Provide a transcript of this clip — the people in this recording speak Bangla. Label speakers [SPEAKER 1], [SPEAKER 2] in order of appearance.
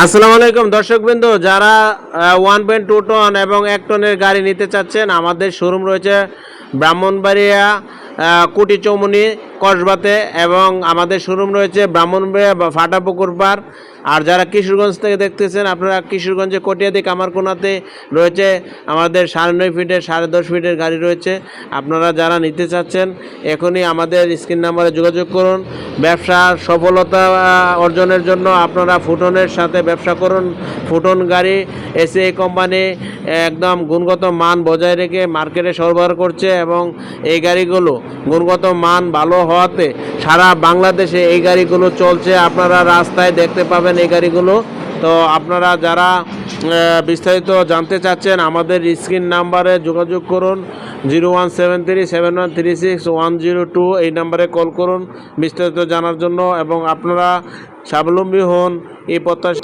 [SPEAKER 1] আসসালামু আলাইকুম দর্শকবৃন্দ, যারা 1.2 টন এবং 1 টনের গাড়ি নিতে চাচ্ছেন, আমাদের শোরুম রয়েছে ব্রাহ্মণবাড়িয়া, কুটি চৌমুনি, কসবাতে, এবং আমাদের শোরুম রয়েছে ব্রাহ্মণবাড়িয়া বা ফাটাপুকুর পার। আর যারা কিশোরগঞ্জ থেকে দেখতেছেন, আপনারা কিশোরগঞ্জে কটিয়াদি কামারকোনাতে রয়েছে আমাদের 9.5 ফিটের 10.5 ফিটের গাড়ি রয়েছে। আপনারা যারা নিতে চাচ্ছেন এখনই আমাদের স্ক্রিন নাম্বারে যোগাযোগ করুন। ব্যবসার সফলতা অর্জনের জন্য আপনারা ফুটনের সাথে ব্যবসা করুন। ফুটন গাড়ি এসিআই কোম্পানি একদম গুণগত মান বজায় রেখে মার্কেটে সরবরাহ করছে, এবং এই গাড়িগুলো গুণগত মান ভালো হওয়াতে সারা বাংলাদেশে এই গাড়িগুলো চলছে। আপনারা রাস্তায় দেখতে পাবেন এই গাড়িগুলো। তো আপনারা যারা বিস্তারিত জানতে চাচ্ছেন আমাদের স্ক্রিন নাম্বারে যোগাযোগ করুন। 01737136 102 এই নাম্বারে কল করুন বিস্তারিত জানার জন্য, এবং আপনারা স্বাবলম্বী হন এই প্রত্যাশা।